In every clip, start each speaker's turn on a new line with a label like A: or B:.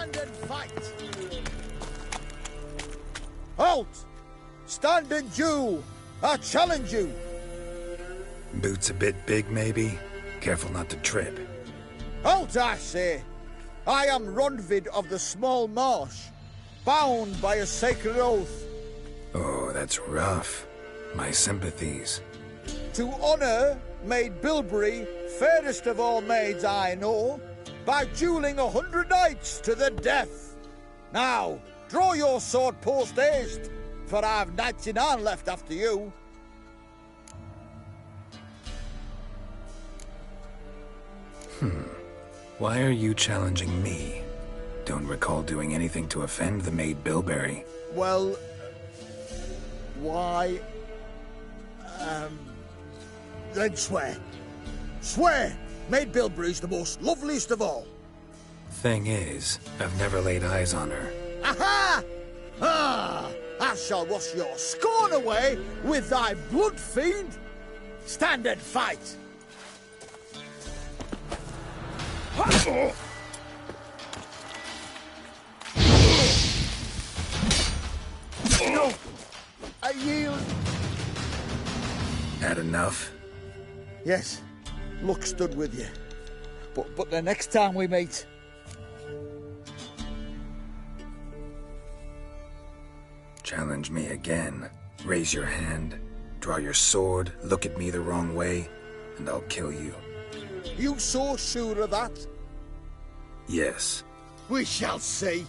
A: Stand and fight! Halt! Stand and do! I challenge you!
B: Boots a bit big, maybe? Careful not to trip.
A: Halt, I say! I am Ronvid of the Small Marsh, bound by a sacred oath.
B: Oh, that's rough. My sympathies.
A: To honor Maid Bilberry, fairest of all maids I know, by dueling 100 knights to the death. Now, draw your sword post-haste, for I've 99 left after you.
B: Why are you challenging me? Don't recall doing anything to offend the Maid Bilberry.
A: Well, why... then swear. Swear! Maid Bilberry's the most loveliest of all.
B: Thing is, I've never laid eyes on her.
A: Aha! Ah! I shall wash your scorn away with thy blood, fiend! Stand and fight! No! I yield!
B: Had enough?
A: Yes, luck stood with you. But the next time we meet...
B: Challenge me again. Raise your hand, draw your sword, look at me the wrong way, and I'll kill you.
A: You so sure of that?
B: Yes.
A: We shall see.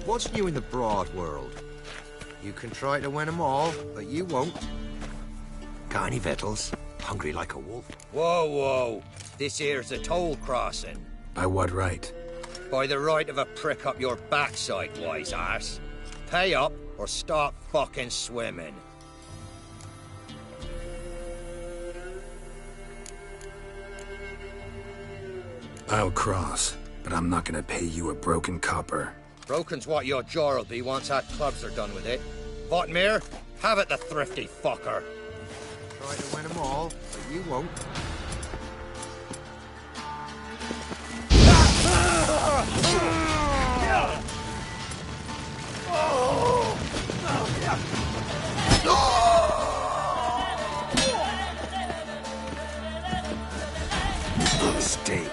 C: What's new in the broad world? You can try to win them all, but you won't. Got any victuals? Hungry like a wolf?
D: Whoa, whoa. This here's a toll crossing.
B: By what right?
D: By the right of a prick up your backside, wise ass. Pay up or stop fucking swimming.
B: I'll cross, but I'm not gonna pay you a broken copper.
D: Broken's what your jaw'll be once that clubs are done with it. Votmir, have it, the thrifty fucker.
C: Try to win them all, but you won't.
B: mistake.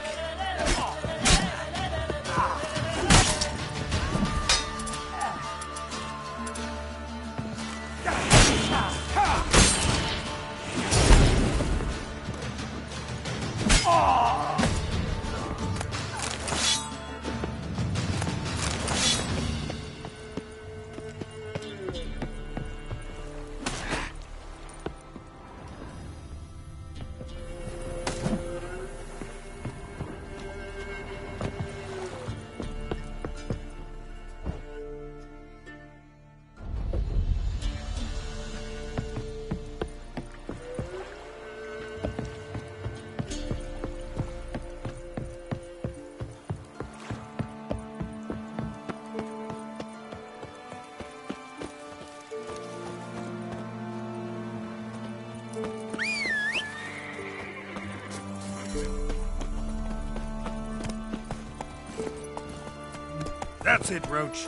E: That's it, Roach.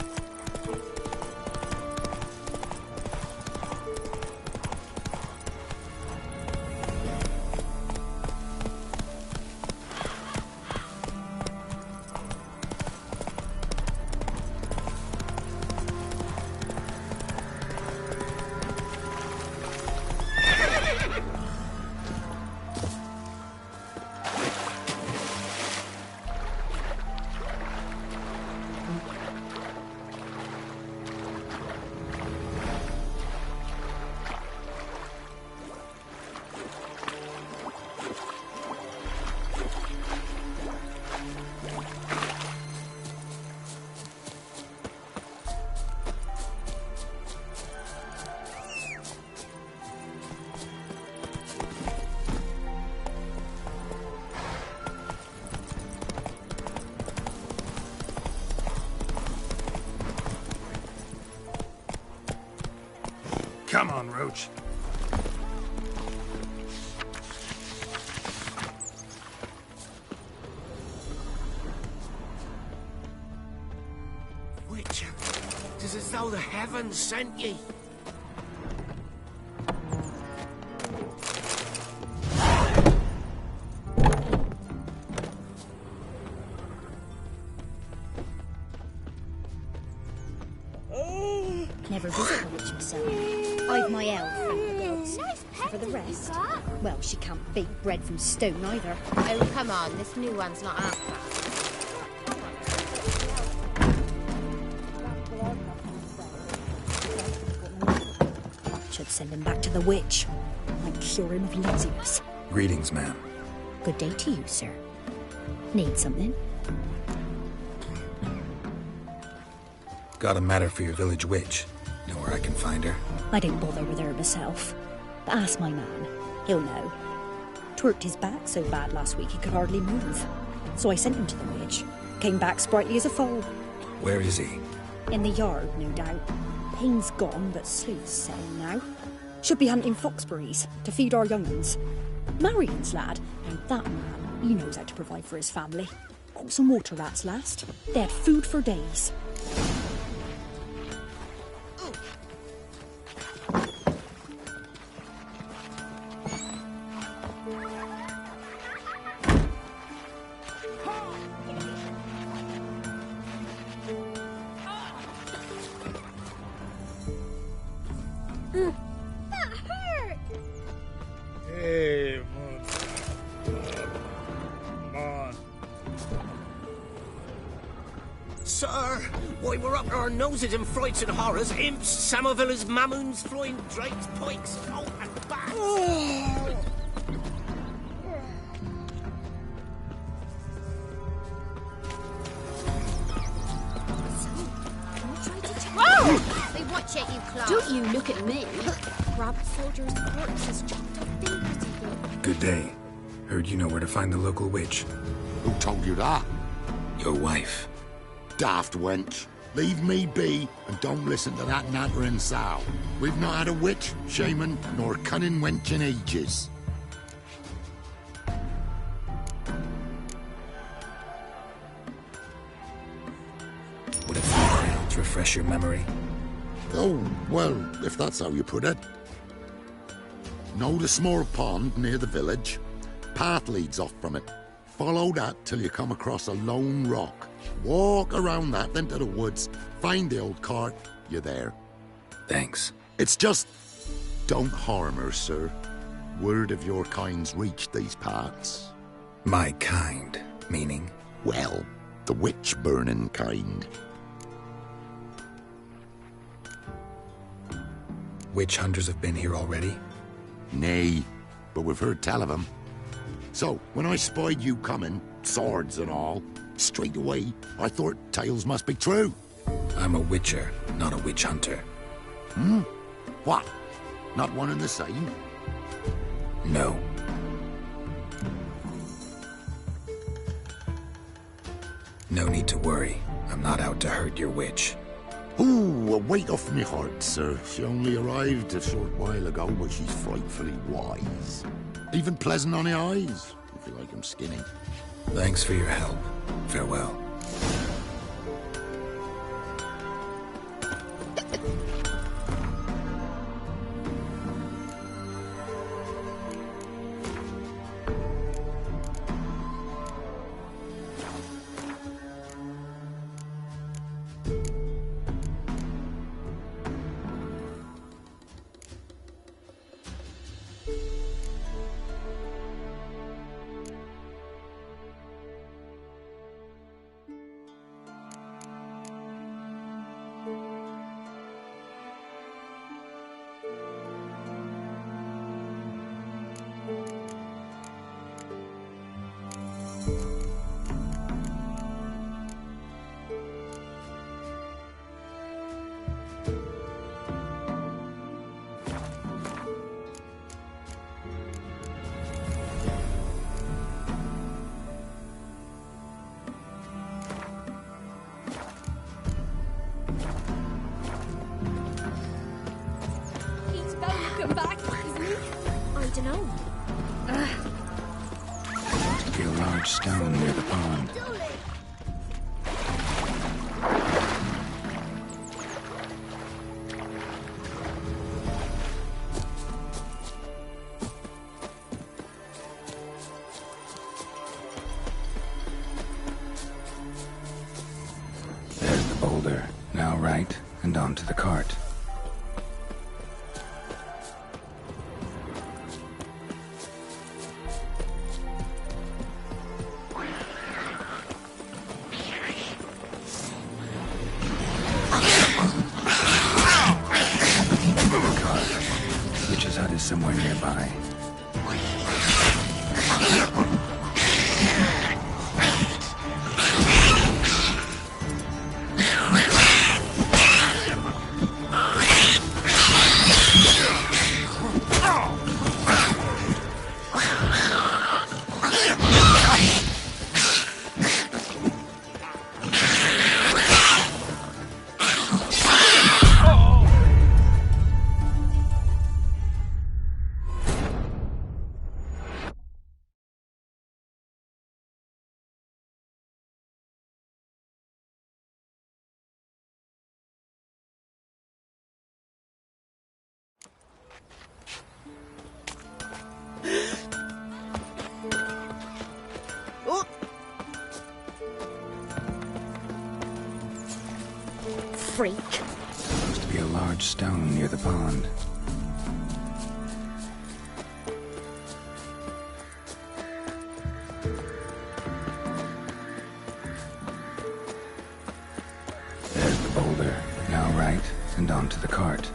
E: Come on, Roach.
C: Witcher, it is as though the heavens sent ye.
F: Never visit the witch myself. I've my elf, thank the gods. And for the rest, well, she can't bake bread from stone either.
G: Oh, come on, this new one's not half bad.
F: Should send him back to the witch. Might cure him of laziness.
B: Greetings, ma'am.
F: Good day to you, sir. Need something?
B: Got a matter for your village witch. Know where I can find her?
F: I didn't bother with her myself. But ask my man. He'll know. Twerked his back so bad last week he could hardly move. So I sent him to the witch. Came back sprightly as a foal.
B: Where is he?
F: In the yard, no doubt. Pain's gone, but Sleuth's setting now. Should be hunting foxberries to feed our young'uns. Marion's lad, and that man, he knows how to provide for his family. Caught some water rats last. They had food for days.
G: That hurt!
E: Hey, come on.
C: Sir, why we're up our noses in frights and horrors, imps, samovillas, mamoons, flying drakes, pikes, oh, and bats.
G: They watch it, you clown.
H: Don't you look at me. Grab soldiers' corpses, chopped off fingers even.
B: Good day. Heard you know where to find the local witch.
I: Who told you that?
B: Your wife.
I: Daft wench. Leave me be and don't listen to that nattering sow. We've not had a witch, shaman, nor cunning wench in ages.
B: Would a few crowns refresh your memory?
I: Oh, well, if that's how you put it. Know the small pond near the village? Path leads off from it. Follow that till you come across a lone rock. Walk around that, then to the woods. Find the old cart. You're there.
B: Thanks.
I: It's just... don't harm her, sir. Word of your kind's reached these parts.
B: My kind, meaning?
I: Well, the witch-burning kind.
B: Witch hunters have been here already?
I: Nay, but we've heard tell of them. So, when I spied you coming, swords and all, straight away, I thought tales must be true.
B: I'm a witcher, not a witch hunter.
I: Hmm? What? Not one and the same?
B: No. No need to worry. I'm not out to hurt your witch.
I: Ooh, a weight off me heart, sir. She only arrived a short while ago, but she's frightfully wise. Even pleasant on the eyes, if you like 'em skinny.
B: Thanks for your help. Farewell. Stone near the pond. There's the boulder. Now right, and onto the cart. Somewhere nearby.
H: Freak.
B: Supposed to be a large stone near the pond. There's the boulder. Now right, and onto the cart.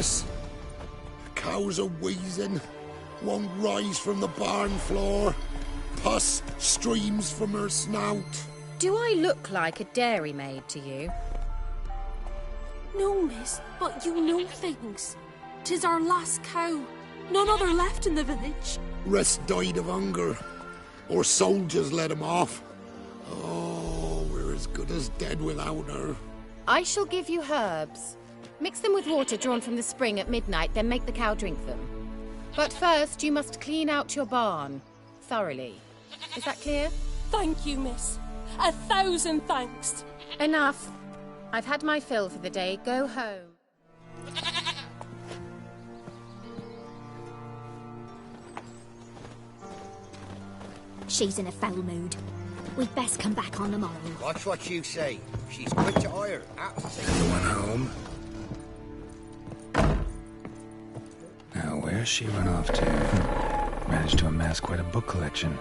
I: miss. The cows are wheezing, won't rise from the barn floor. Pus streams from her snout.
H: Do I look like a dairymaid to you?
J: No, miss, but you know things. 'Tis our last cow. None other left in the village.
I: Rest died of hunger. Or soldiers let him off. Oh, we're as good as dead without her.
G: I shall give you herbs. Mix them with water drawn from the spring at midnight, then make the cow drink them. But first, you must clean out your barn. Thoroughly. Is that clear?
J: Thank you, miss. 1,000 thanks.
G: Enough. I've had my fill for the day. Go home.
H: She's in a foul mood. We'd best come back on the morrow.
D: Watch what you say. She's quick to ire.
B: Anyone home? Now, where's she run off to? Managed to amass quite a book collection.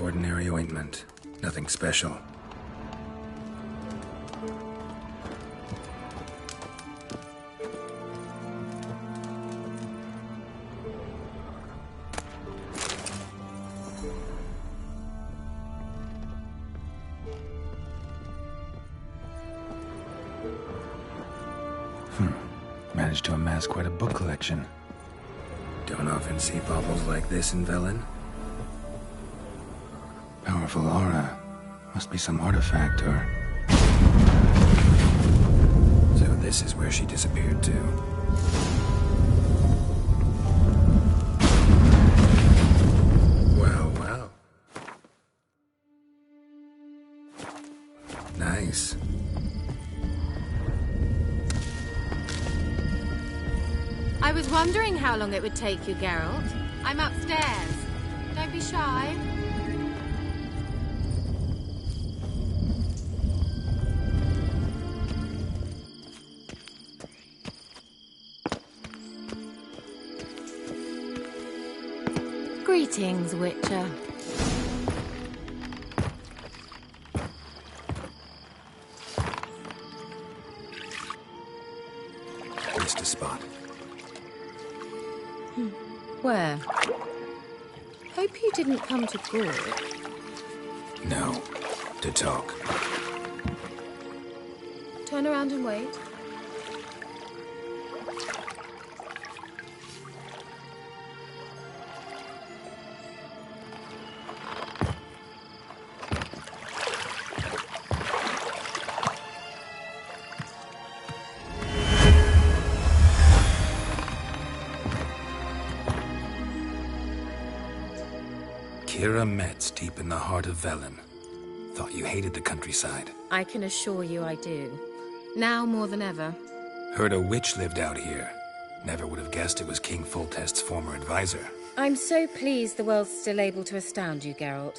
B: Ordinary ointment. Nothing special. Managed to amass quite a book collection. Don't often see baubles like this in Velen. Powerful aura. Must be some artifact or... So this is where she disappeared to. Well, well. Nice.
G: I was wondering how long it would take you, Geralt. I'm upstairs. Don't be shy. Greetings, Witcher.
B: Missed a spot.
G: Where? Hope you didn't come to Gorg.
B: No. To talk.
G: Turn around and wait.
B: Kira Metz, deep in the heart of Velen. Thought you hated the countryside.
G: I can assure you I do. Now more than ever.
B: Heard a witch lived out here. Never would have guessed it was King Foltest's former advisor.
G: I'm so pleased the world's still able to astound you, Geralt.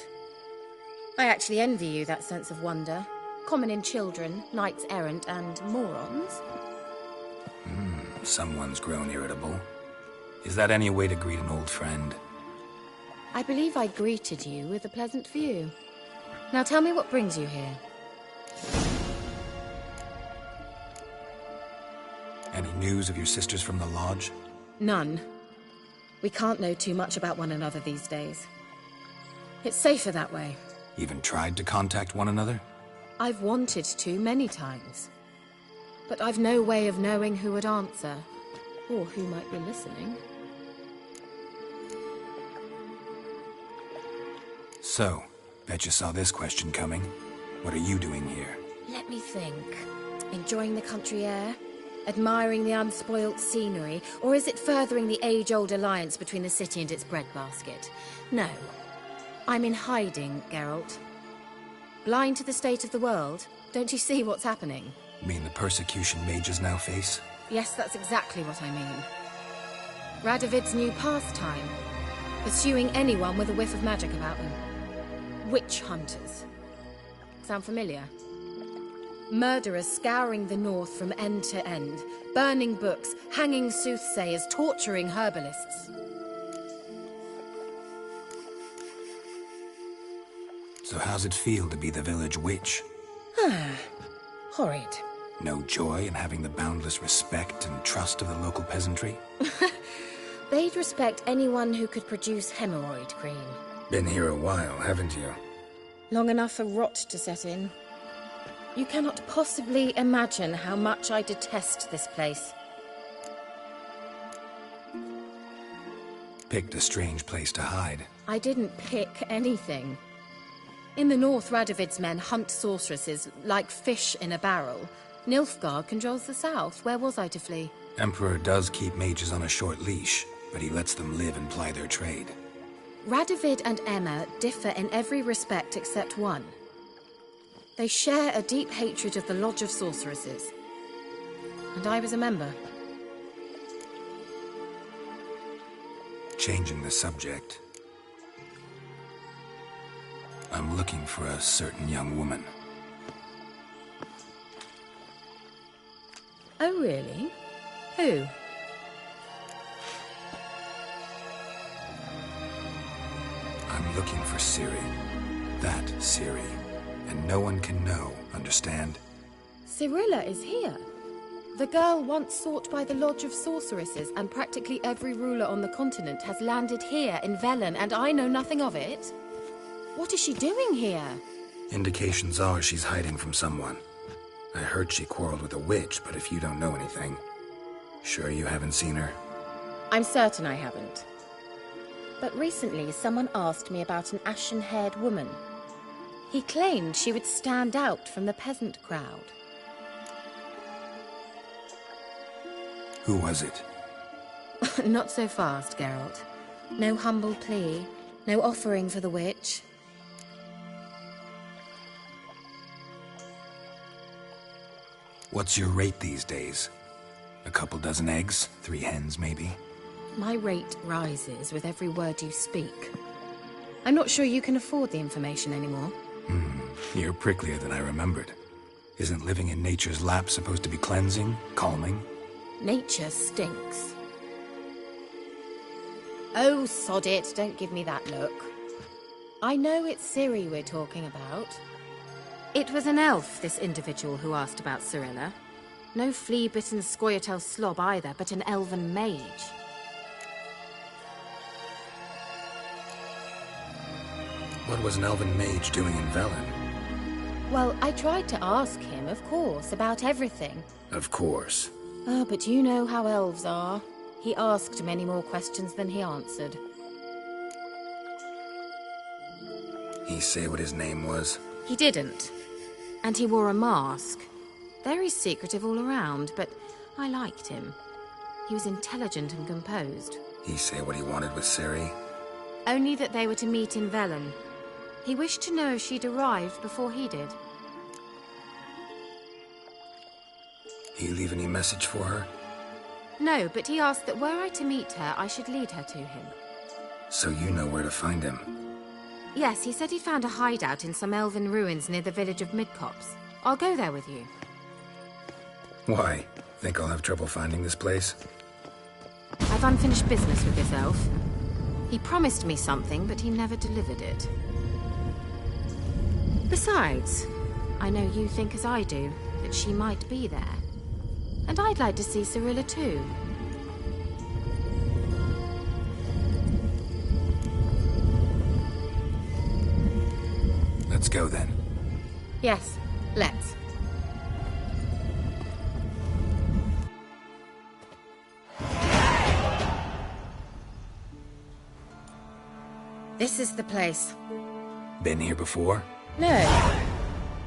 G: I actually envy you that sense of wonder. Common in children, knights errant, and morons.
B: Someone's grown irritable. Is that any way to greet an old friend?
G: I believe I greeted you with a pleasant view. Now tell me what brings you here.
B: Any news of your sisters from the lodge?
G: None. We can't know too much about one another these days. It's safer that way.
B: Even tried to contact one another?
G: I've wanted to many times. But I've no way of knowing who would answer, or who might be listening.
B: So, Bet you saw this question coming. What are you doing here?
G: Let me think. Enjoying the country air? Admiring the unspoilt scenery? Or is it furthering the age-old alliance between the city and its breadbasket? No. I'm in hiding, Geralt. Blind to the state of the world? Don't you see what's happening?
B: You mean the persecution mages now face?
G: Yes, that's exactly what I mean. Radovid's new pastime. Pursuing anyone with a whiff of magic about them. Witch hunters. Sound familiar? Murderers scouring the north from end to end, burning books, hanging soothsayers, torturing herbalists.
B: So how's it feel to be the village witch?
G: Horrid.
B: No joy in having the boundless respect and trust of the local peasantry?
G: They'd respect anyone who could produce hemorrhoid cream.
B: Been here a while, haven't you?
G: Long enough for rot to set in. You cannot possibly imagine how much I detest this place.
B: Picked a strange place to hide.
G: I didn't pick anything. In the north, Radovid's men hunt sorceresses like fish in a barrel. Nilfgaard controls the south. Where was I to flee?
B: Emperor does keep mages on a short leash, but he lets them live and ply their trade.
G: Radovid and Emma differ in every respect except one. They share a deep hatred of the Lodge of Sorceresses. And I was a member.
B: Changing the subject. I'm looking for a certain young woman.
G: Oh, really? Who?
B: I'm looking for Ciri. That Ciri. And no one can know, understand?
G: Cirilla is here. The girl once sought by the Lodge of Sorceresses, and practically every ruler on the continent has landed here in Velen, and I know nothing of it. What is she doing here?
B: Indications are she's hiding from someone. I heard she quarreled with a witch, but if you don't know anything, sure you haven't seen her?
G: I'm certain I haven't. But recently someone asked me about an ashen-haired woman. He claimed she would stand out from the peasant crowd.
B: Who was it?
G: Not so fast, Geralt. No humble plea, no offering for the witch.
B: What's your rate these days? A couple dozen eggs? 3 hens, maybe?
G: My rate rises with every word you speak. I'm not sure you can afford the information anymore.
B: You're pricklier than I remembered. Isn't living in nature's lap supposed to be cleansing, calming?
G: Nature stinks. Oh, sod it, don't give me that look. I know it's Ciri we're talking about. It was an elf, this individual who asked about Cirilla. No flea-bitten Scoia'tael slob either, but an elven mage.
B: What was an elven mage doing in Velen?
G: Well, I tried to ask him, of course, about everything.
B: Of course.
G: Ah, but you know how elves are. He asked many more questions than he answered.
B: He say what his name was?
G: He didn't. And he wore a mask. Very secretive all around, but I liked him. He was intelligent and composed.
B: He say what he wanted with Ciri?
G: Only that they were to meet in Velen. He wished to know if she'd arrived before he did.
B: He leave any message for her?
G: No, but he asked that were I to meet her, I should lead her to him.
B: So you know where to find him?
G: Yes, he said he found a hideout in some elven ruins near the village of Midcopse. I'll go there with you.
B: Why? Think I'll have trouble finding this place?
G: I've unfinished business with this elf. He promised me something, but he never delivered it. Besides, I know you think as I do, that she might be there. And I'd like to see Cirilla too.
B: Let's go then.
G: Yes, let's. This is the place.
B: Been here before?
G: No.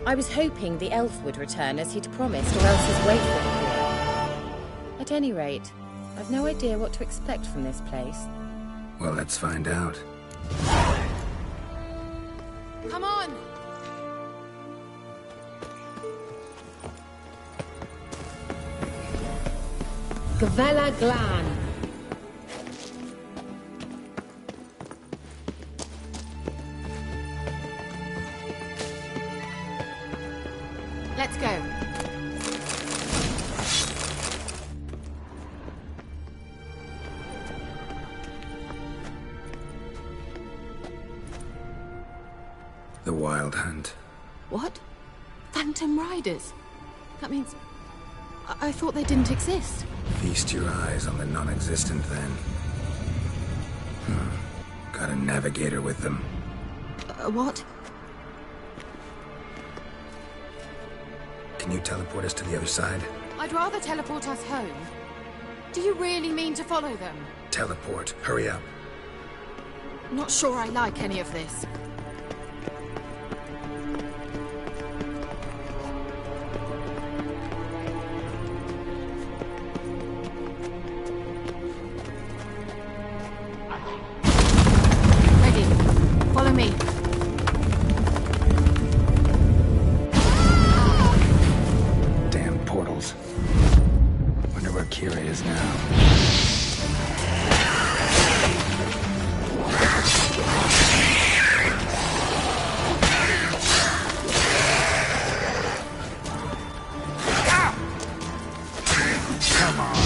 G: I was hoping the elf would return as he'd promised, or else his waif would appear. At any rate, I've no idea what to expect from this place.
B: Well, let's find out.
G: Come on! Gavella Glan. Let's go.
B: The Wild Hunt.
J: What? Phantom Riders? That means... I thought they didn't exist.
B: Feast your eyes on the non-existent, then. Got a navigator with them.
J: What?
B: Can you teleport us to the other side?
G: I'd rather teleport us home. Do you really mean to follow them?
B: Teleport. Hurry up.
G: Not sure I like any of this. Ready. Follow me.
B: Damn portals. Wonder where Kira is now. Come on.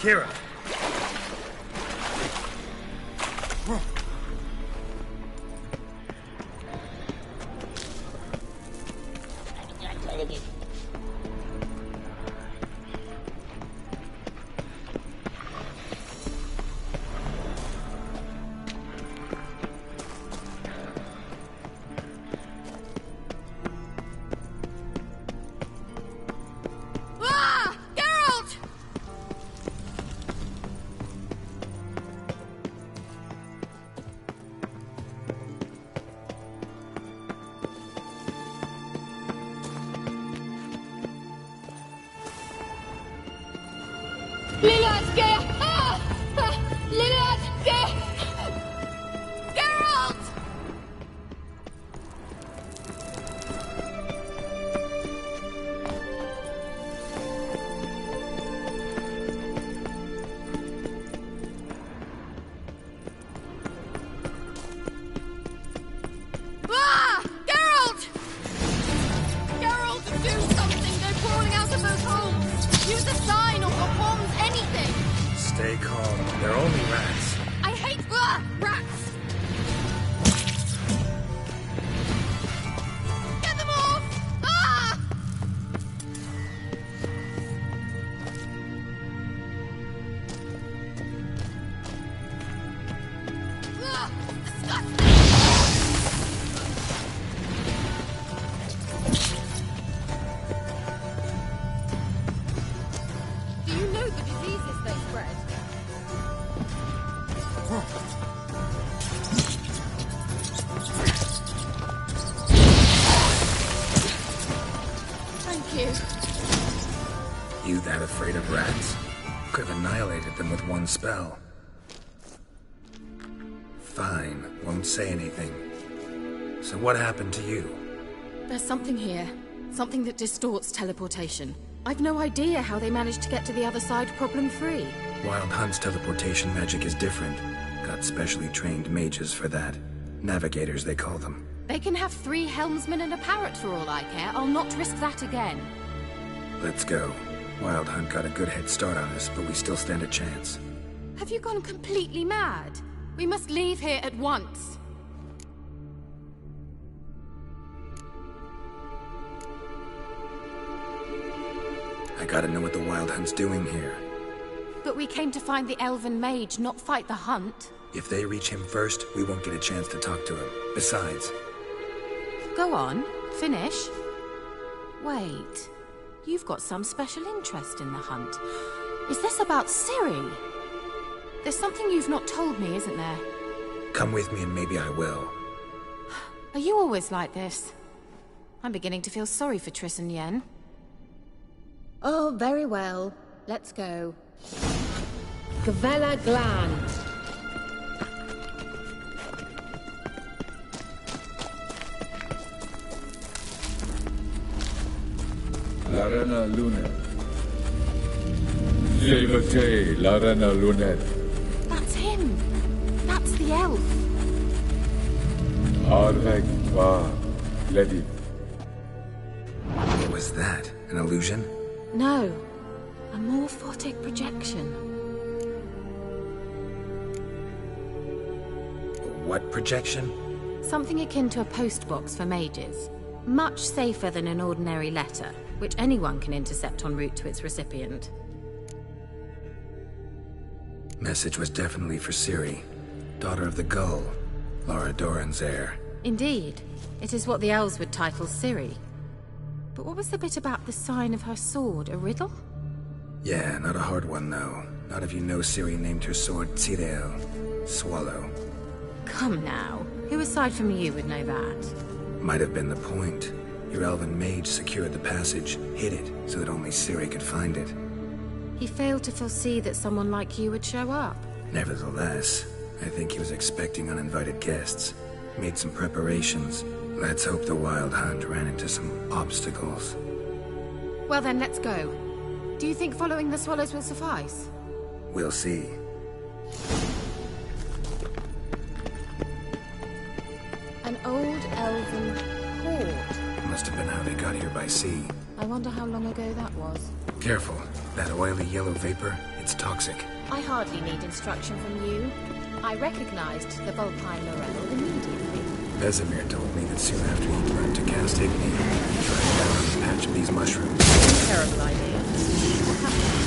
E: Kira.
J: Ah! Geralt!
B: Stay calm. They're only rats.
G: I hate rats! Get them off! Ah! Disgusting! Do you know the diseases they spread? Thank you.
B: You that afraid of rats? Could have annihilated them with one spell. Fine, won't say anything. So what happened to you?
G: There's something here. Something that distorts teleportation. I've no idea how they managed to get to the other side problem-free.
B: Wild Hunt's teleportation magic is different. Got specially trained mages for that. Navigators, they call them.
G: They can have 3 helmsmen and a parrot for all I care. I'll not risk that again.
B: Let's go. Wild Hunt got a good head start on us, but we still stand a chance.
G: Have you gone completely mad? We must leave here at once.
B: I gotta know what the Wild Hunt's doing here.
G: But we came to find the elven mage, not fight the hunt.
B: If they reach him first, we won't get a chance to talk to him. Besides...
G: Go on, finish. Wait, you've got some special interest in the hunt. Is this about Ciri? There's something you've not told me, isn't there?
B: Come with me and maybe I will.
G: Are you always like this? I'm beginning to feel sorry for Triss and Yen.
K: Oh, very well. Let's go. Gavella Glan.
L: Larena Lunet. Levate, Larena Lunet.
G: That's him. That's the elf.
L: Arvek va Ledi.
B: What was that? An illusion?
G: No. A morphotic projection.
B: What projection?
G: Something akin to a postbox for mages. Much safer than an ordinary letter, which anyone can intercept en route to its recipient.
B: Message was definitely for Ciri, daughter of the Gull, Lara Doran's heir.
G: Indeed. It is what the elves would title Ciri. But what was the bit about the sign of her sword? A riddle?
B: Yeah, not a hard one, though. Not if you know Ciri named her sword Tirel, Swallow.
G: Come now. Who aside from you would know that?
B: Might have been the point. Your elven mage secured the passage, hid it, so that only Ciri could find it.
G: He failed to foresee that someone like you would show up.
B: Nevertheless, I think he was expecting uninvited guests. Made some preparations. Let's hope the Wild Hunt ran into some obstacles.
G: Well then, let's go. Do you think following the swallows will suffice?
B: We'll see.
G: An old elven hoard.
B: Must have been how they got here by sea.
G: I wonder how long ago that was.
B: Careful. That oily yellow vapor, it's toxic.
G: I hardly need instruction from you. I recognized the Vulpine Laurel immediately.
B: Vesemir told me that soon after he learned to cast Igni, he tried down on a patch of these mushrooms.
G: Terrible idea. What happened?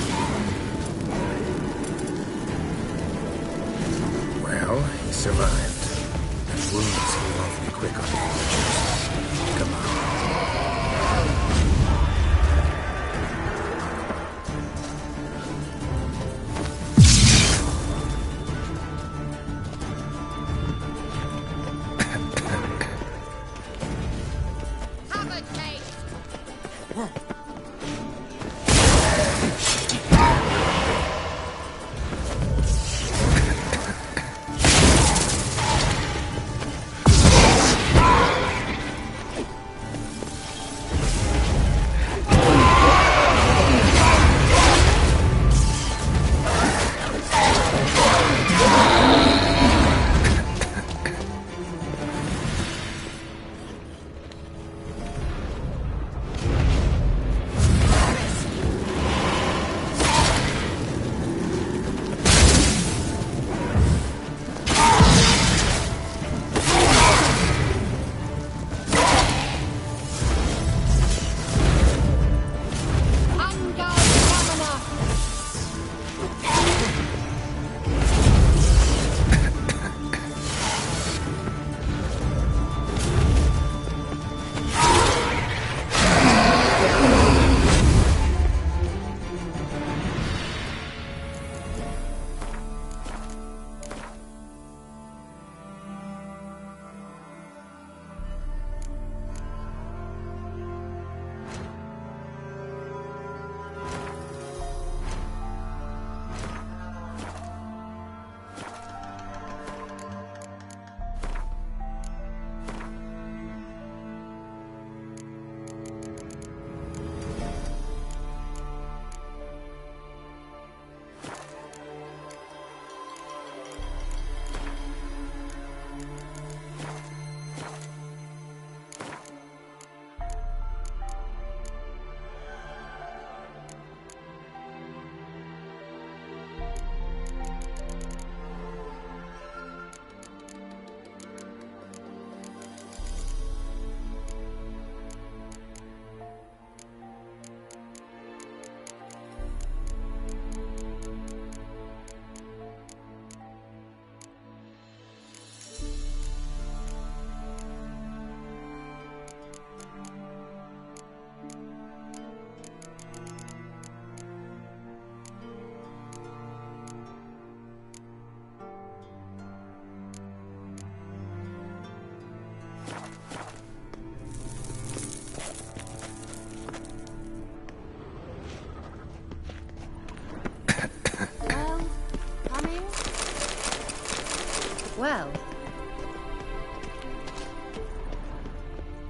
B: Well, he survived. And wounds heal awfully quick on the villagers. Come on.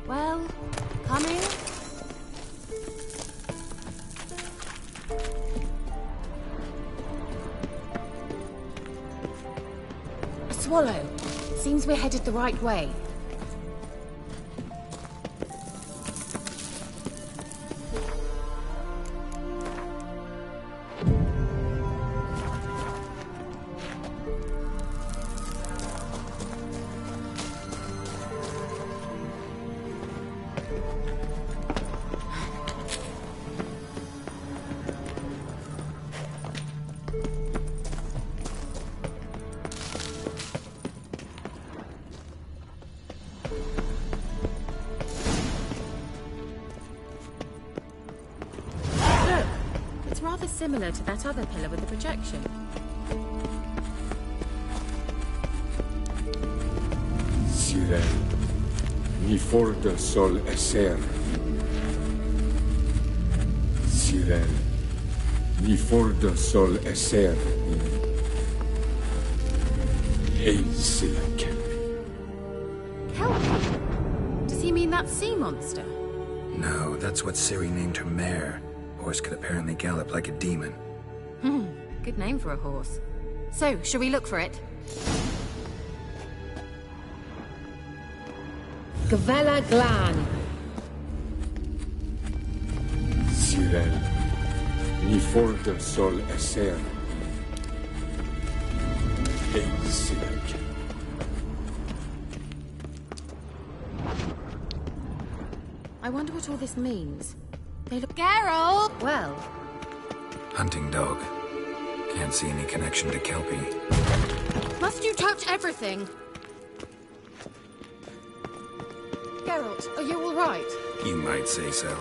G: Well, coming? Swallow. Seems we're headed the right way. Rather similar to that other pillar with the projection.
L: Sirel, mi forda sol esser. Sirel, mi forda sol esser. Hail Silla Kelpie.
G: Kelpie? Does he mean that sea monster?
B: No, that's what Ciri named her mare. Horse could apparently gallop like a demon.
G: Good name for a horse. So, shall we look for it?
K: Gavella Glan.
L: Sirel, mi forda sol esser. Hail Silla Kelpie.
G: I wonder what all this means. They look...
J: Geralt!
G: Well...
B: Hunting dog. Can't see any connection to Kelpie.
G: Must you touch everything? Geralt, are you all right?
B: You might say so.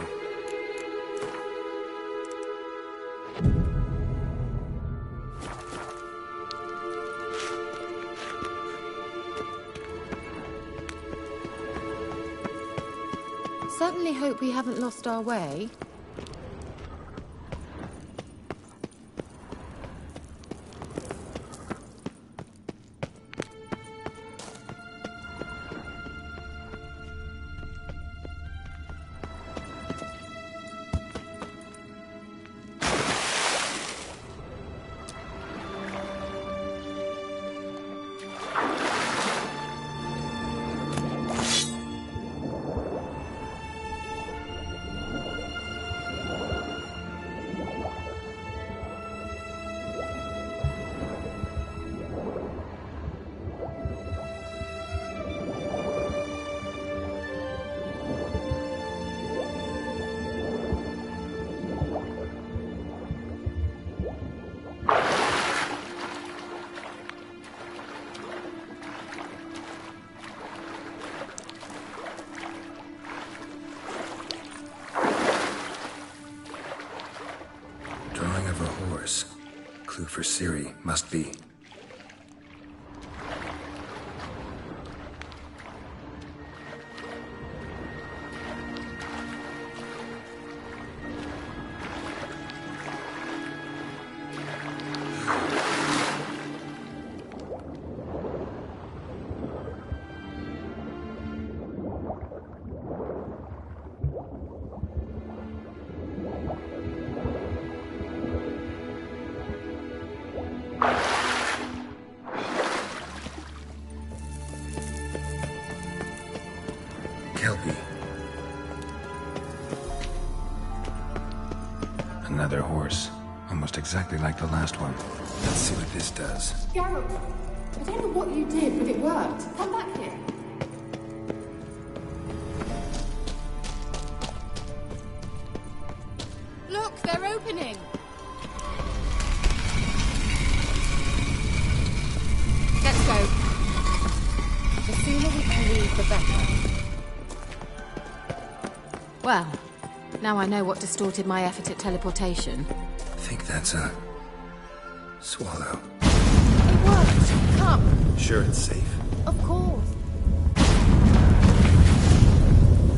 G: Certainly hope we haven't lost our way. Clue for Ciri, must be. Kelpie. Another horse. Almost exactly like the last one. Let's see what this does. Geralt, I don't know what you did, but it worked. Come back here. Look, they're opening. Let's go. The sooner we can leave, the better. Well, now I know what distorted my effort at teleportation.
B: I think that's a... swallow.
G: It worked! Come!
B: Sure it's safe?
G: Of course.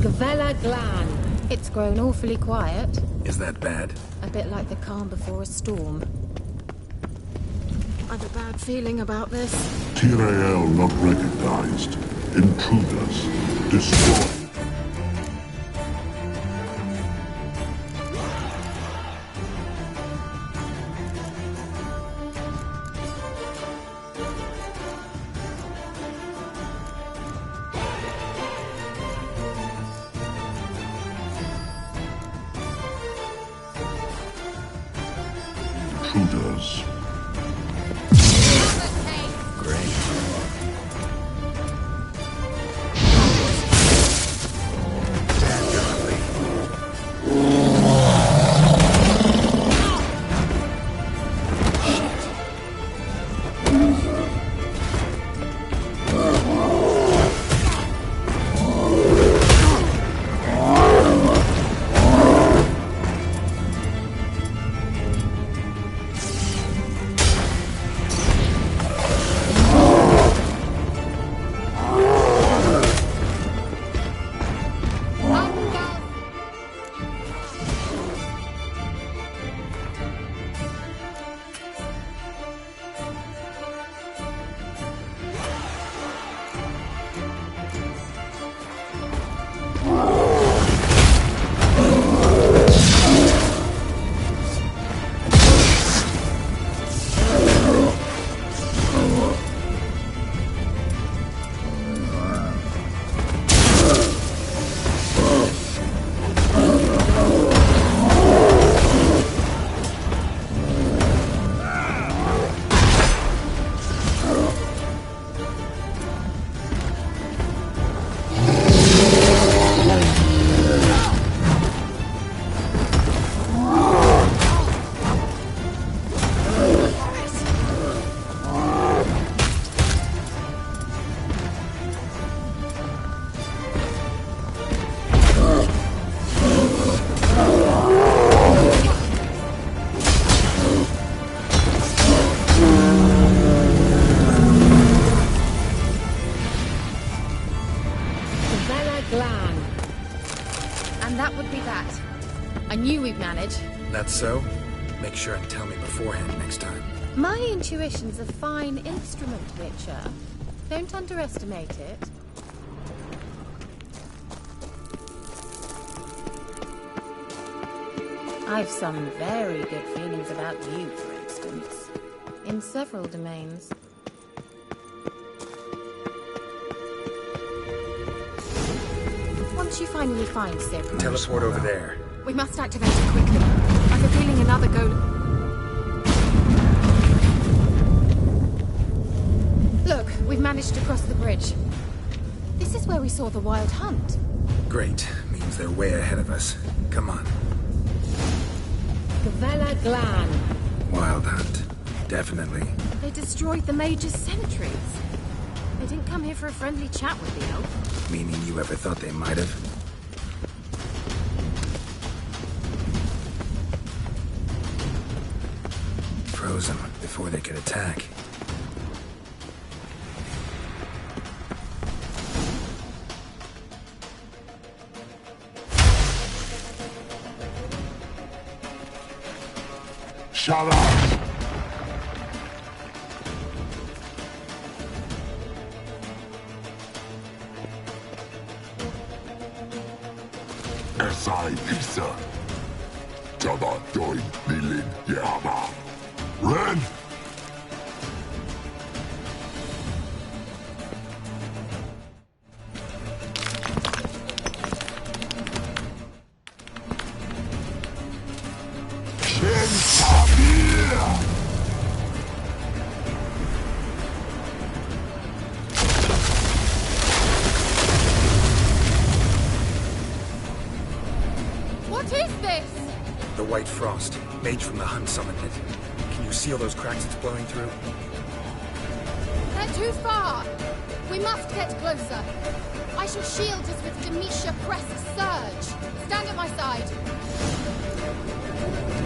K: Gavella Glan.
G: It's grown awfully quiet.
B: Is that bad?
G: A bit like the calm before a storm. I've a bad feeling about this.
I: Tyrael not recognized. Intruders. Destroyed. intruders.
B: Great.
G: And that would be that. I knew we'd manage.
B: That's so? Make sure and tell me beforehand next time.
G: My intuition's a fine instrument, Witcher. Don't underestimate it. I've some very good feelings about you, for instance. In several domains. Once you finally find Ciri...
B: Teleport over there.
G: We must activate it quickly. I've a feeling another golem... Look, we've managed to cross the bridge. This is where we saw the Wild Hunt.
B: Great. Means they're way ahead of us. Come on.
K: Gavella Glan.
B: Wild Hunt. Definitely.
G: They destroyed the Mage's sentries. They didn't come here for a friendly chat with the elf.
B: Meaning you ever thought they might have? Froze them before they could attack.
I: Shut up! Esai Lisa. Jabba Doin Nilin Yama. Ren!
B: White frost. Mage from the Hunt summoned it. Can you see all those cracks it's blowing through?
H: They're too far! We must get closer. I shall shield us with Demetia Press Surge. Stand at my side.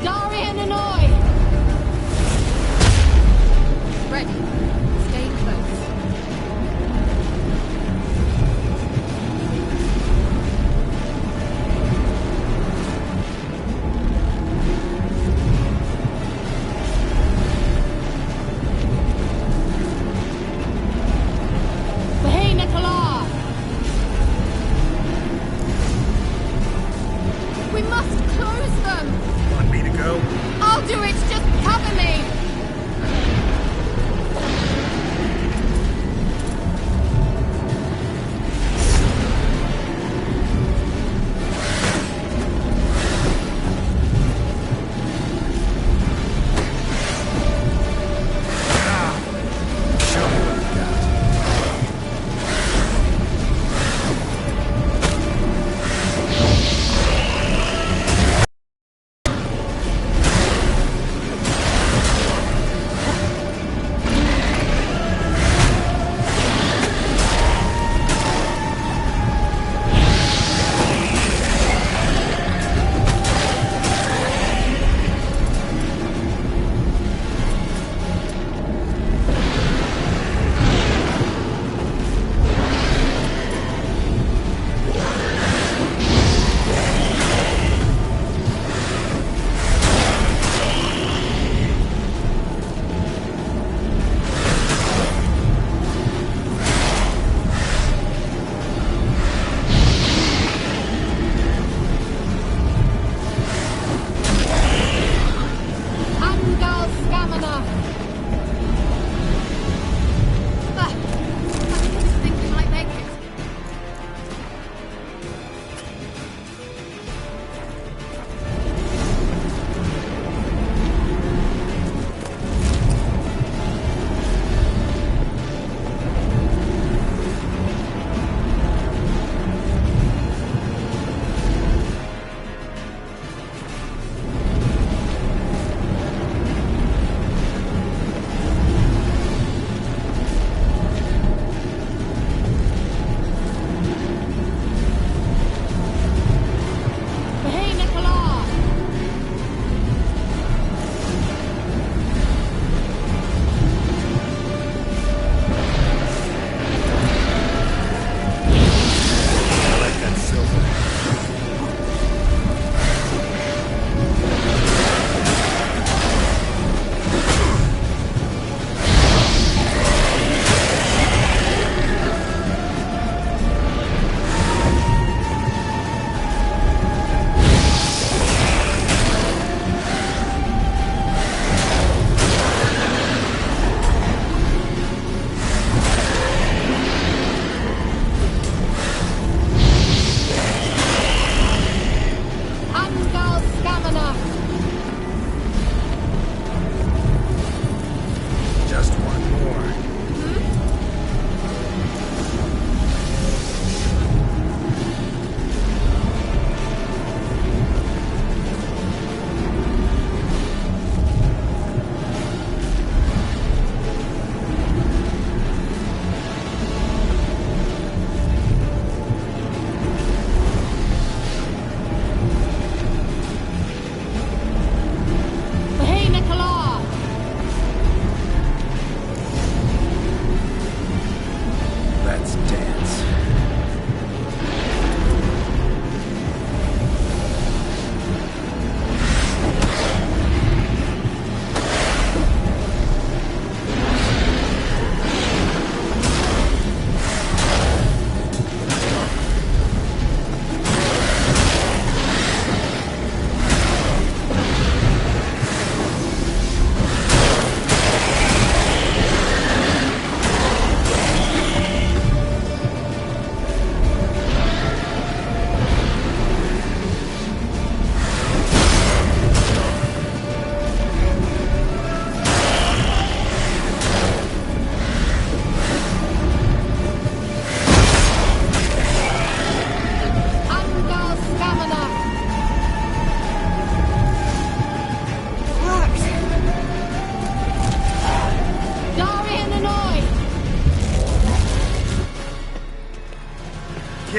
H: Darian Annoy! Ready. Stay close.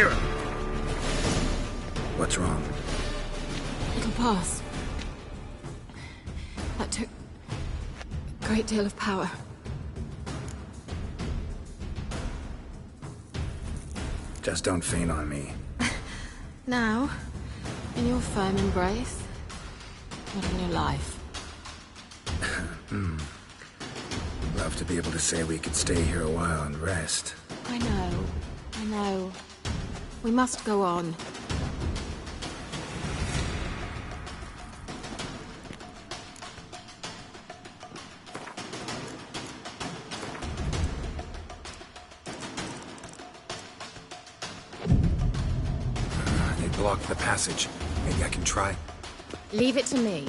E: Kira!
B: What's wrong?
G: It'll pass. That took a great deal of power.
B: Just don't faint on me.
G: Now, in your firm embrace, what a new life.
B: Love to be able to say we could stay here a while and rest.
G: I know. We must go on.
B: They blocked the passage. Maybe I can try.
G: Leave it to me.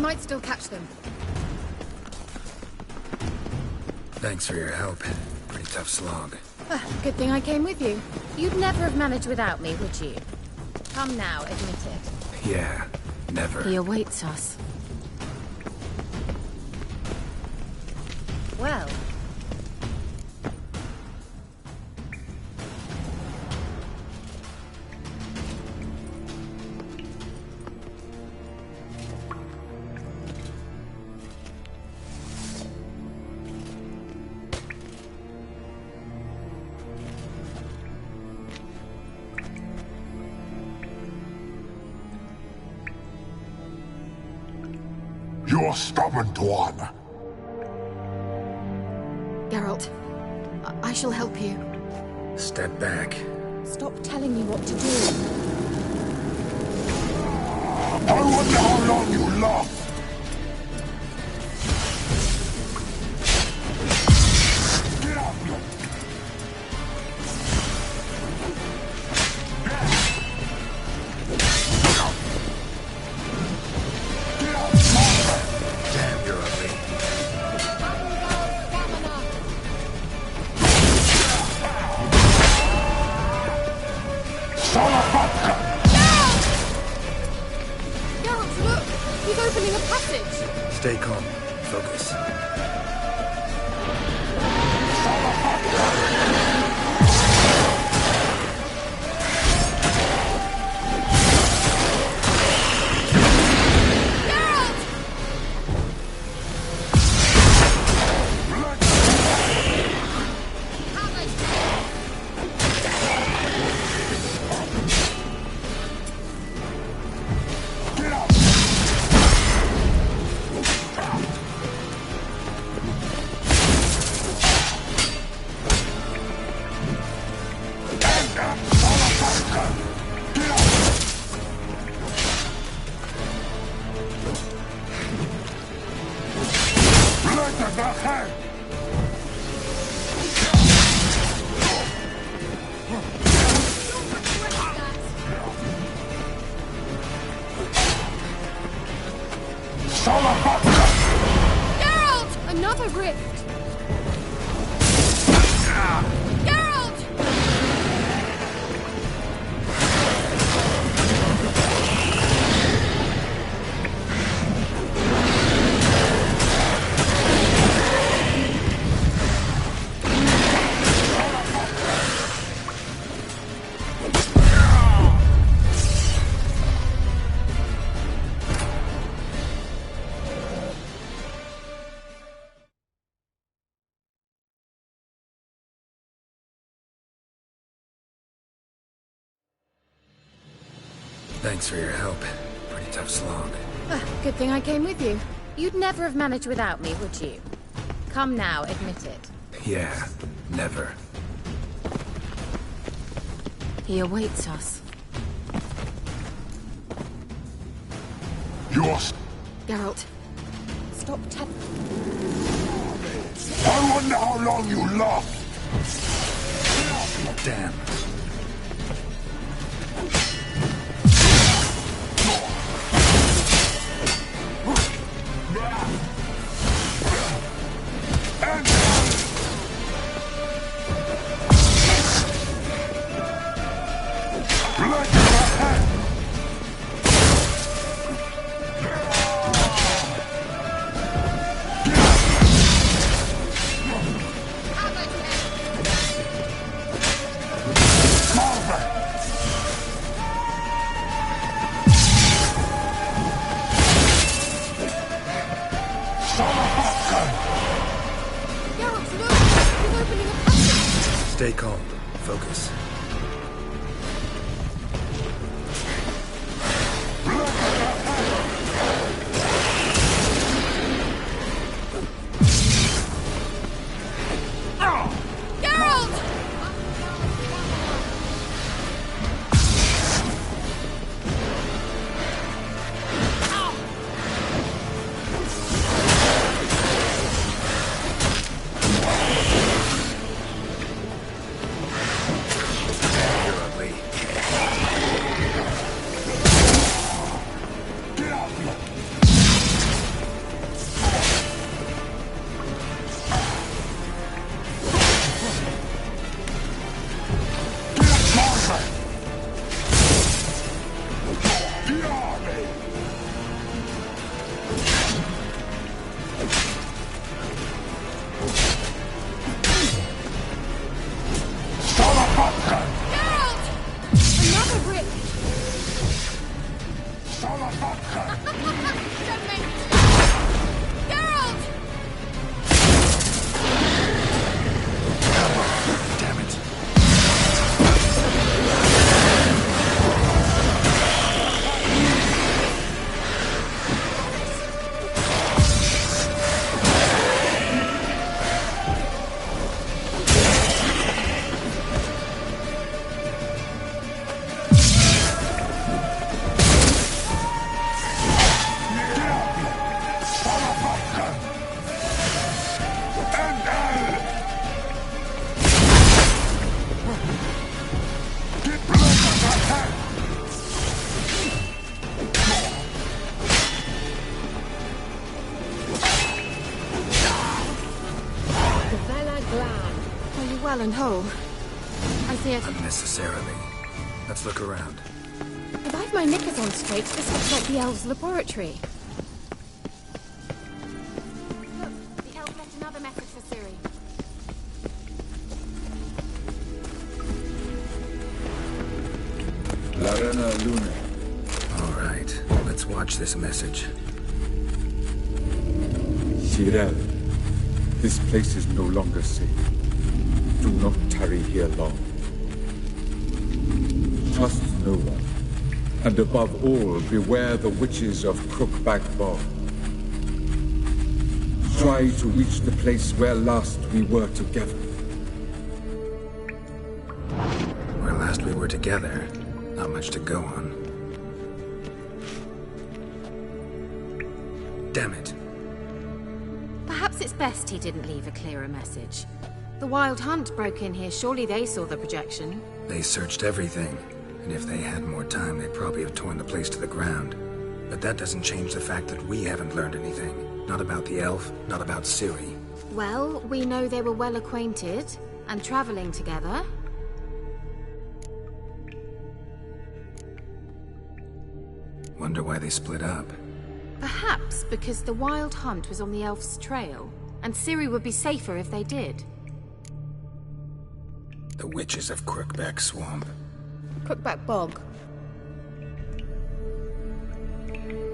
G: Might still catch them.
B: Thanks for your help. Pretty tough slog.
G: Good thing I came with you. You'd never have managed without me, would you? Come now, admit it.
B: Yeah, never.
G: He awaits us. Well.
I: You're stubborn, Tuan.
G: Geralt, I shall help you.
B: Step back.
F: Stop telling me what to do.
I: I wonder how long you last.
B: Stay calm. Focus.
H: Geralt! Another rift! Geralt!
B: Thanks for your help. Pretty tough slog.
G: Good thing I came with you. You'd never have managed without me, would you? Come now, admit it.
B: Yeah, never.
G: He awaits us.
I: You're...
G: Geralt.
F: Stop telling.
I: I wonder how long you last.
B: Damn. Stay calm. Focus.
G: Well and whole. I see it.
B: Unnecessarily. Let's look around.
G: If I've my knickers on straight, this looks like the elves' laboratory. Look, the elf left another message for Ciri.
L: Larena Luna.
B: All right, let's watch this message.
L: Cyril, this place is no longer safe. Do not tarry here long. Trust no one. And above all, beware the witches of Crookback Bog. Try to reach the place where last we were together.
B: Where last we were together, not much to go on. Damn it.
G: Perhaps it's best he didn't leave a clearer message. The Wild Hunt broke in here. Surely they saw the projection.
B: They searched everything. And if they had more time, they'd probably have torn the place to the ground. But that doesn't change the fact that we haven't learned anything. Not about the elf, not about Ciri.
G: Well, we know they were well acquainted and traveling together.
B: Wonder why they split up.
G: Perhaps because the Wild Hunt was on the elf's trail, and Ciri would be safer if they did.
B: The witches of Crookback Swamp.
G: Crookback Bog.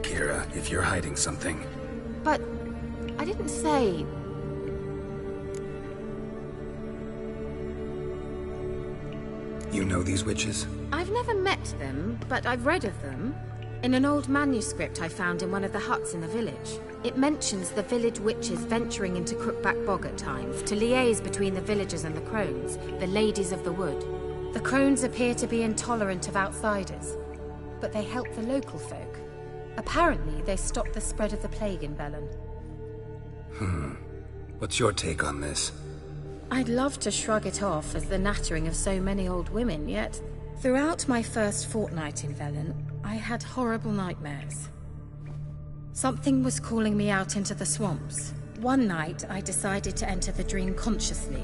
B: Kira, if you're hiding something...
G: But... I didn't say...
B: You know these witches?
G: I've never met them, but I've read of them. In an old manuscript I found in one of the huts in the village. It mentions the village witches venturing into Crookback Bog at times to liaise between the villagers and the crones, the ladies of the wood. The crones appear to be intolerant of outsiders, but they help the local folk. Apparently, they stopped the spread of the plague in Velen.
B: What's your take on this?
G: I'd love to shrug it off as the nattering of so many old women, yet throughout my first fortnight in Velen, I had horrible nightmares. Something was calling me out into the swamps. One night, I decided to enter the dream consciously,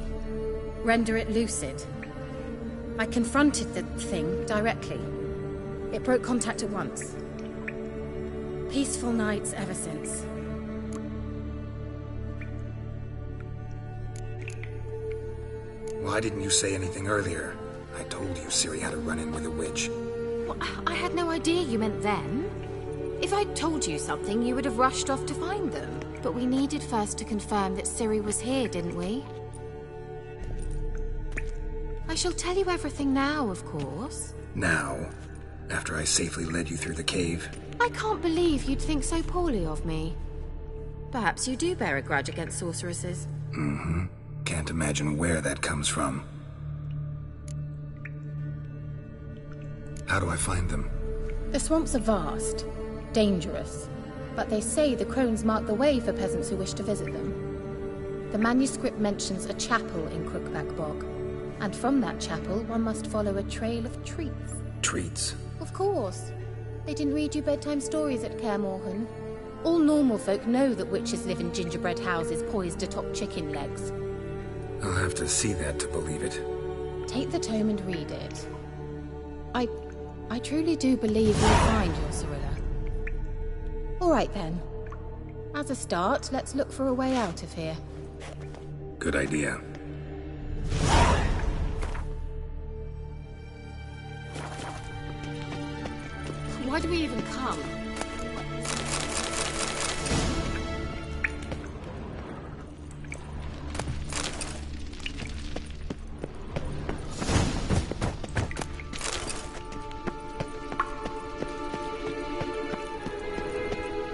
G: render it lucid. I confronted the thing directly. It broke contact at once. Peaceful nights ever since.
B: Why didn't you say anything earlier? I told you Ciri had a run-in with a witch.
G: Well, I had no idea you meant then. If I'd told you something, you would have rushed off to find them. But we needed first to confirm that Ciri was here, didn't we? I shall tell you everything now, of course.
B: Now? After I safely led you through the cave?
G: I can't believe you'd think so poorly of me. Perhaps you do bear a grudge against sorceresses.
B: Mm-hmm. Can't imagine where that comes from. How do I find them?
G: The swamps are vast, dangerous, but they say the crones mark the way for peasants who wish to visit them. The manuscript mentions a chapel in Crookback Bog, and from that chapel one must follow a trail of treats.
B: Treats?
G: Of course. They didn't read you bedtime stories at Kaer Morhen. All normal folk know that witches live in gingerbread houses poised atop chicken legs.
B: I'll have to see that to believe it.
G: Take the tome and read it. I truly do believe you'll find your Cirilla. All right then. As a start, let's look for a way out of here.
B: Good idea.
G: Why do we even come?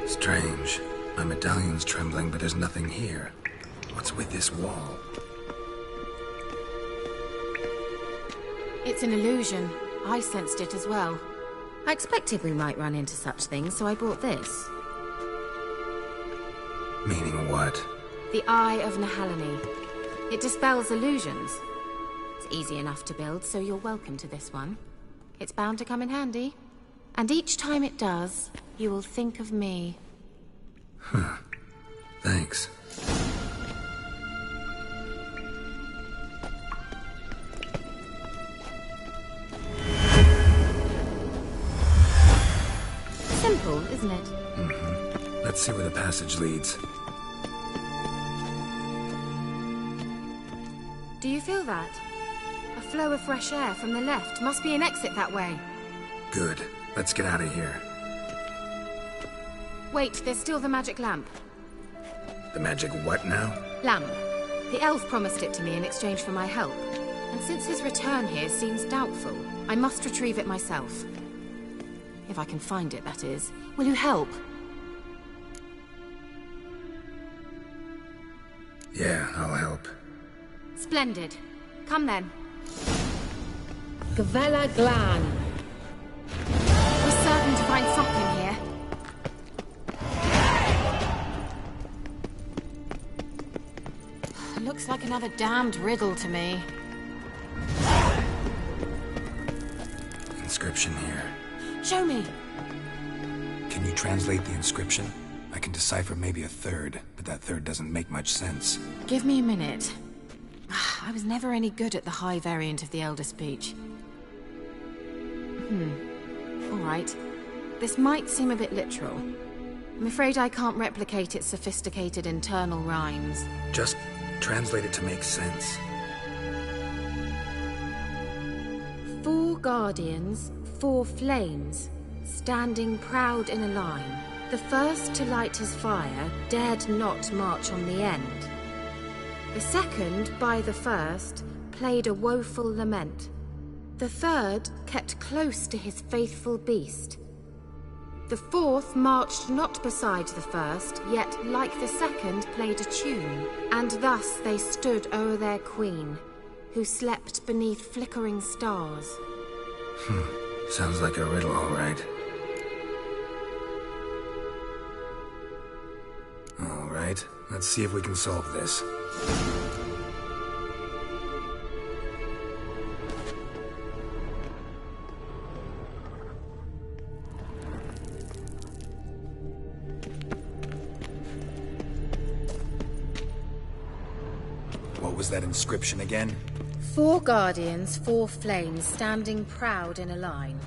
B: Strange. My medallion's trembling, but there's nothing here. What's with this wall?
G: It's an illusion. I sensed it as well. I expected we might run into such things, so I brought this.
B: Meaning what?
G: The Eye of Nehaleni. It dispels illusions. It's easy enough to build, so you're welcome to this one. It's bound to come in handy. And each time it does, you will think of me.
B: Huh. Thanks.
G: Simple, isn't it?
B: Mm-hmm. Let's see where the passage leads.
G: Do you feel that? A flow of fresh air from the left. Must be an exit that way.
B: Good. Let's get out of here.
G: Wait, there's still the magic lamp.
B: The magic what now?
G: Lamp. The elf promised it to me in exchange for my help. And since his return here seems doubtful, I must retrieve it myself. If I can find it, that is. Will you help?
B: Yeah, I'll help.
G: Splendid. Come then.
K: Gavella Glan.
G: We're certain to find something here. Looks like another damned riddle to me.
B: Inscription here.
G: Show me.
B: Can you translate the inscription? I can decipher maybe a third, but that third doesn't make much sense.
G: Give me a minute. I was never any good at the high variant of the Elder Speech. All right. This might seem a bit literal. I'm afraid I can't replicate its sophisticated internal rhymes.
B: Just translate it to make sense.
G: 4 guardians, 4 flames, standing proud in a line. The first to light his fire dared not march on the end. The second, by the first, played a woeful lament. The third kept close to his faithful beast. The fourth marched not beside the first, yet like the second played a tune. And thus they stood o'er their queen, who slept beneath flickering stars.
B: Sounds like a riddle, all right. All right, let's see if we can solve this. What was that inscription again?
G: 4 guardians, 4 flames, standing proud in a line.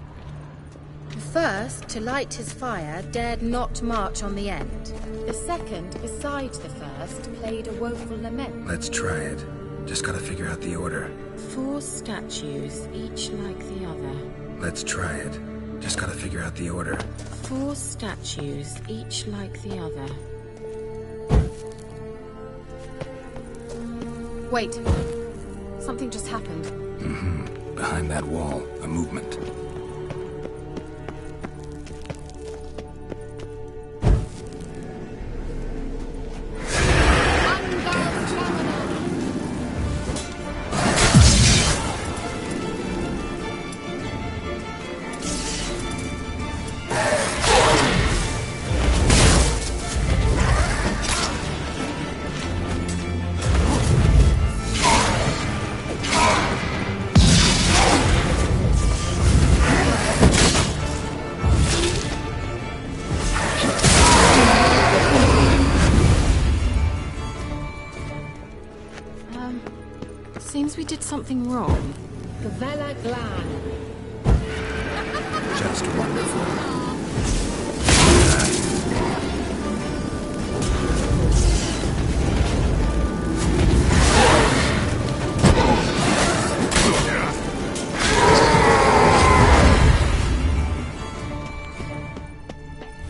G: The first, to light his fire, dared not march on the end. The second, beside the first, played a woeful lament.
B: Let's try it. Just gotta figure out the order.
G: 4 statues, each like the other.
B: Let's try it. Just gotta figure out the order.
G: 4 statues, each like the other. Wait. Something just happened.
B: Behind that wall, a movement.
G: Seems we did something wrong.
K: Gavella Glan.
B: Just wonderful.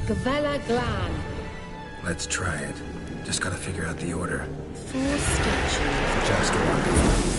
K: Gavella Glan.
B: Let's try it. Just gotta figure out the order.
G: 4 statues.
B: Just wonderful.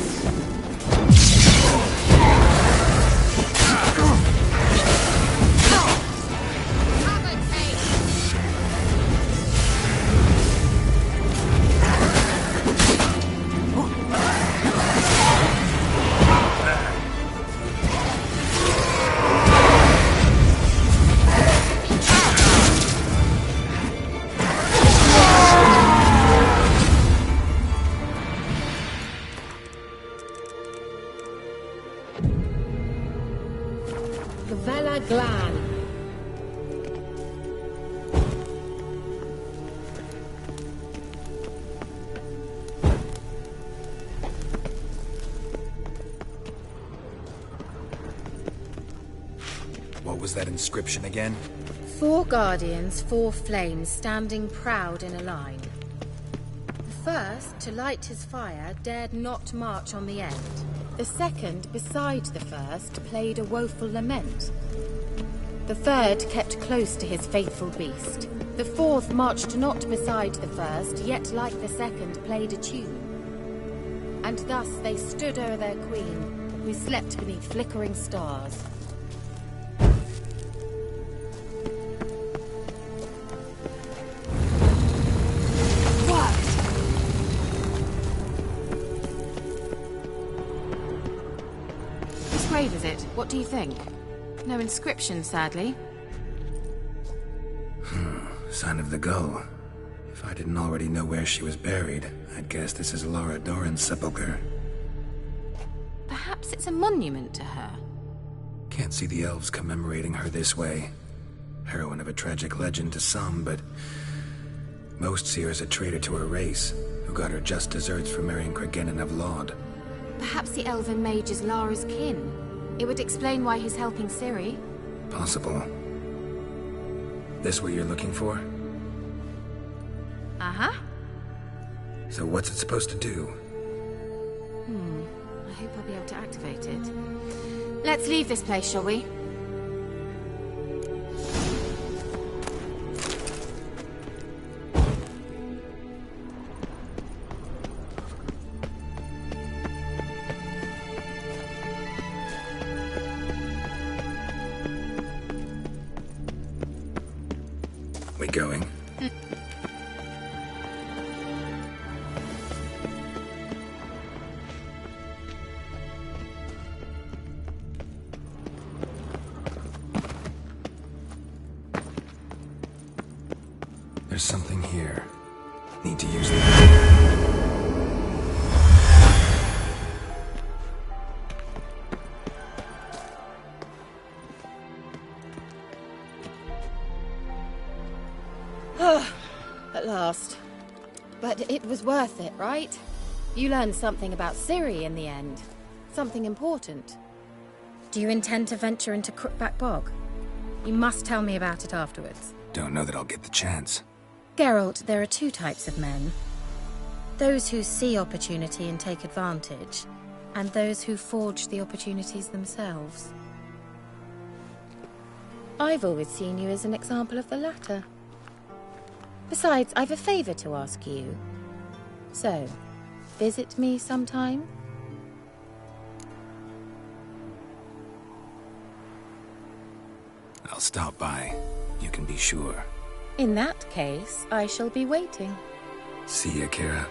K: Gavella Glan.
B: What was that inscription again?
G: 4 guardians, 4 flames, standing proud in a line. The first, to light his fire, dared not march on the end. The second, beside the first, played a woeful lament. The third kept close to his faithful beast. The fourth marched not beside the first, yet like the second played a tune. And thus they stood o'er their queen, who slept beneath flickering stars. Grave is it? What do you think? No inscription, sadly.
B: Sign of the gull. If I didn't already know where she was buried, I'd guess this is Lara Dorren's sepulchre.
G: Perhaps it's a monument to her.
B: Can't see the elves commemorating her this way. Heroine of a tragic legend to some, but most see her as a traitor to her race, who got her just deserts for marrying Cregennan of Laud.
G: Perhaps the elven mage is Lara's kin. It would explain why he's helping Ciri.
B: Possible. This what you're looking for?
G: Uh-huh.
B: So what's it supposed to do?
G: I hope I'll be able to activate it. Let's leave this place, shall we?
B: We going? There's something here. Need to use it.
G: At last. But it was worth it, right? You learned something about Ciri in the end. Something important. Do you intend to venture into Crookback Bog? You must tell me about it afterwards.
B: Don't know that I'll get the chance.
G: Geralt, there are 2 types of men. Those who see opportunity and take advantage, and those who forge the opportunities themselves. I've always seen you as an example of the latter. Besides, I've a favor to ask you. So, visit me sometime?
B: I'll stop by. You can be sure.
G: In that case, I shall be waiting.
B: See ya, Kira.